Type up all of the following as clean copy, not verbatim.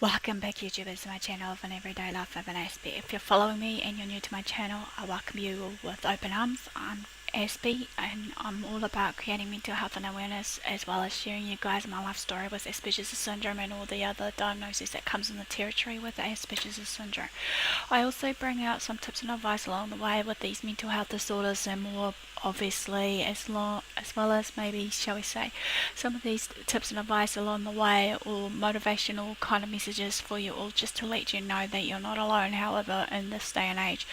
Welcome back, YouTubers, to my channel of an everyday life of an Aspie. If you're following me and you're new to my channel, I welcome you with open arms. I'm Aspie and I'm all about creating mental health and awareness, as well as sharing you guys my life story with Asperger's syndrome and all the other diagnoses that comes in the territory with Asperger's syndrome. I also bring out some tips and advice along the way with these mental health disorders, and more obviously as well as maybe, shall we say, some of these tips and advice along the way, or motivational kind of messages for you all, just to let you know that you're not alone. However, in this day and age,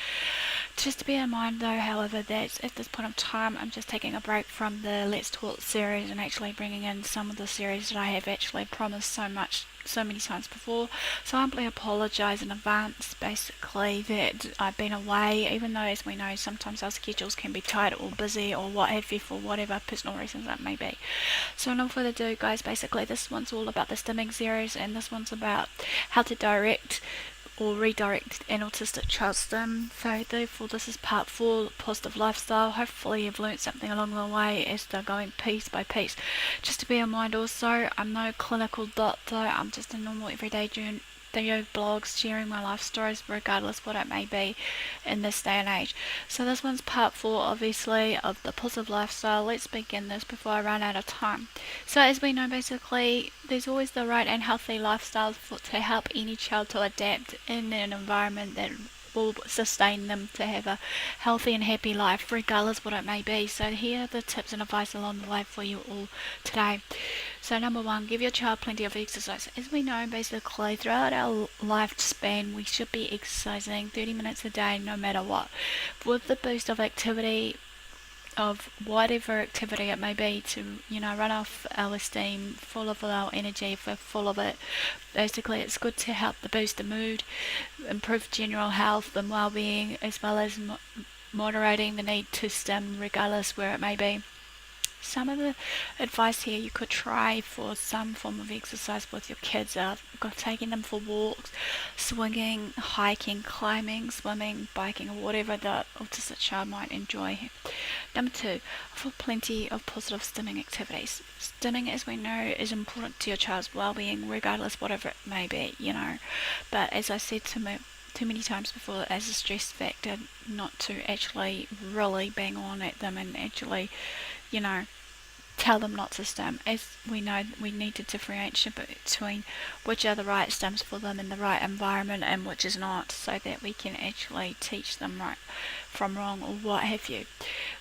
just to bear in mind though, however, that at this point of time I'm just taking a break from the Let's Talk series and actually bringing in some of the series that I have actually promised so many times before. So I humbly apologise in advance, basically, that I've been away, even though, as we know, sometimes our schedules can be tight or busy or what have you, for whatever personal reasons that may be. So no further ado, guys, basically this one's all about the stimming series, and this one's about how to direct or redirect an autistic child stim. So therefore this is part 4, positive lifestyle. Hopefully you've learnt something along the way as they're going piece by piece. Just to bear in mind also, I'm no clinical doctor, I'm just a normal everyday video blogs sharing my life stories, regardless what it may be in this day and age. So this one's part 4, obviously, of the positive lifestyle. Let's begin this before I run out of time. So as we know, basically, there's always the right and healthy lifestyle to help any child to adapt in an environment that will sustain them to have a healthy and happy life, regardless what it may be. So here are the tips and advice along the way for you all today. So number 1, give your child plenty of exercise. As we know, basically, throughout our lifespan, we should be exercising 30 minutes a day, no matter what. With the boost of activity, of whatever activity it may be, to run off our steam, full of our energy, if we're full of it. Basically, it's good to help to boost the mood, improve general health and well-being, as well as moderating the need to stim, regardless where it may be. Some of the advice here you could try for some form of exercise with your kids are taking them for walks, swinging, hiking, climbing, swimming, biking, or whatever the autistic child might enjoy. Number 2, offer plenty of positive stimming activities. Stimming, as we know, is important to your child's well-being, regardless whatever it may be, But as I said too many times before, as a stress factor, not to actually really bang on at them and actually, tell them not to stim. As we know, we need to differentiate between which are the right stims for them in the right environment and which is not, so that we can actually teach them right from wrong or what have you.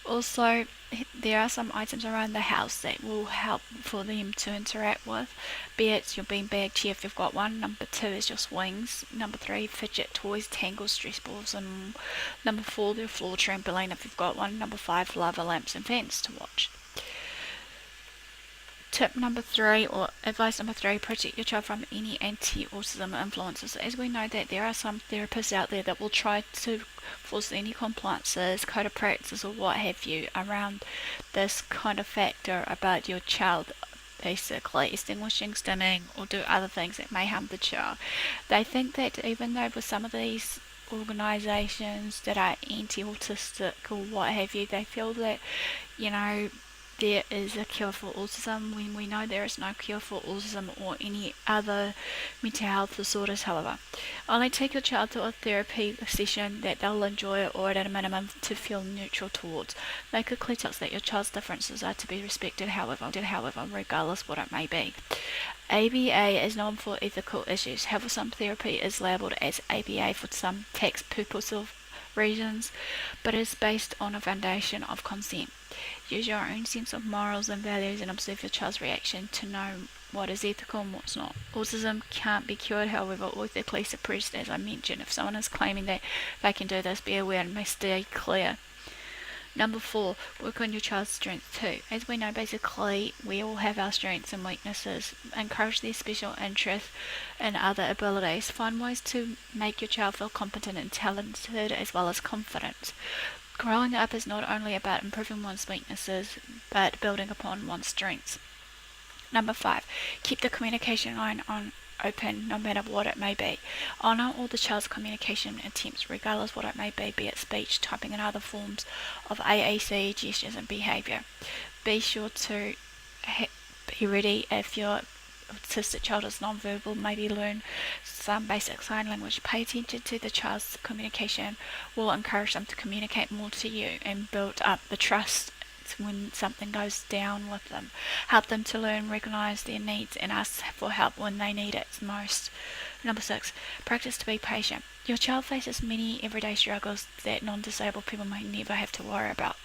Also, there are some items around the house that will help for them to interact with, be it your beanbag chair if you've got one. Number 2 is your swings. Number 3, fidget toys, tangles, stress balls, and number 4, the floor trampoline if you've got one. Number 5, lava lamps and fans to watch. Tip number 3, or advice number 3, protect your child from any anti-autism influences. As we know that there are some therapists out there that will try to force any compliances, code of practice, or what have you around this kind of factor about your child, basically extinguishing, stimming, or do other things that may harm the child. They think that even though with some of these organisations that are anti-autistic or what have you, they feel that, there is a cure for autism, when we know there is no cure for autism or any other mental health disorders. However, only take your child to a therapy session that they'll enjoy, or at a minimum to feel neutral towards. Make it clear to us that your child's differences are to be respected, however, regardless what it may be. ABA is known for ethical issues. However, some therapy is labelled as ABA for some tax purposes reasons, but is based on a foundation of consent. Use your own sense of morals and values and observe your child's reaction to know what is ethical and what's not. Autism can't be cured, however, or ethically suppressed, as I mentioned. If someone is claiming that they can do this, be aware and may stay clear. Number 4, work on your child's strengths too. As we know, basically, we all have our strengths and weaknesses. Encourage their special interests and other abilities. Find ways to make your child feel competent and talented, as well as confident. Growing up is not only about improving one's weaknesses, but building upon one's strengths. Number 5, keep the communication line open, no matter what it may be. Honour all the child's communication attempts, regardless what it may be it speech, typing, and other forms of AAC, gestures, and behaviour. Be sure to be ready if your autistic child is non-verbal, maybe learn some basic sign language. Pay attention to the child's communication. Will encourage them to communicate more to you and build up the trust when something goes down with them. Help them to learn, recognize their needs, and ask for help when they need it most. Number 6, practice to be patient. Your child faces many everyday struggles that non-disabled people may never have to worry about.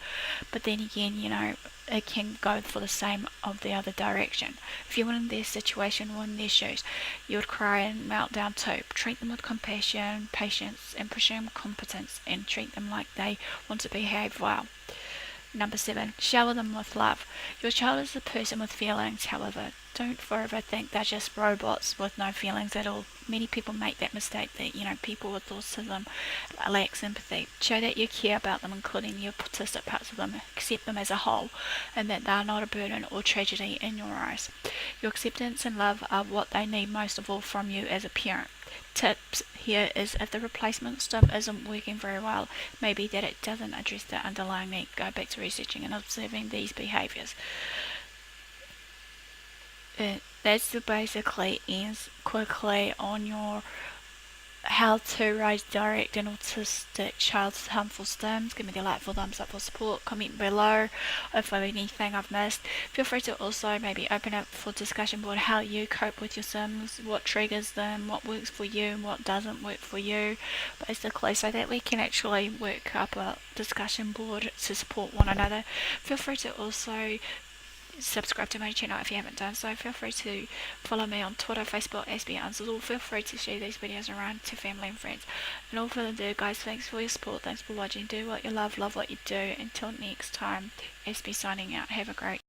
But then again, it can go for the same of the other direction. If you were in their situation or in their shoes, you would cry and melt down too. Treat them with compassion, patience, and presume competence, and treat them like they want to behave well. Number 7, shower them with love. Your child is a person with feelings, however. Don't forever think they're just robots with no feelings at all. Many people make that mistake that, people with autism lack sympathy. Show that you care about them, including the autistic parts of them. Accept them as a whole, and that they're not a burden or tragedy in your eyes. Your acceptance and love are what they need most of all from you as a parent. Tips here is if the replacement stim isn't working very well, maybe that it doesn't address the underlying need. Go back to researching and observing these behaviours. That's basically ends quickly on your how to redirect an autistic child's harmful stims. Give me the delightful thumbs up for support. Comment below if there's anything I've missed. Feel free to also maybe open up for discussion board how you cope with your stims, what triggers them, what works for you and what doesn't work for you, basically, so that we can actually work up a discussion board to support one another. Feel free to also subscribe to my channel if you haven't done so. Feel free to follow me on Twitter, Facebook, AspieAnswersAll. Feel free to share these videos around to family and friends. And all further ado, guys, thanks for your support, thanks for watching. Do what you love what you do. Until next time, Aspie signing out. Have a great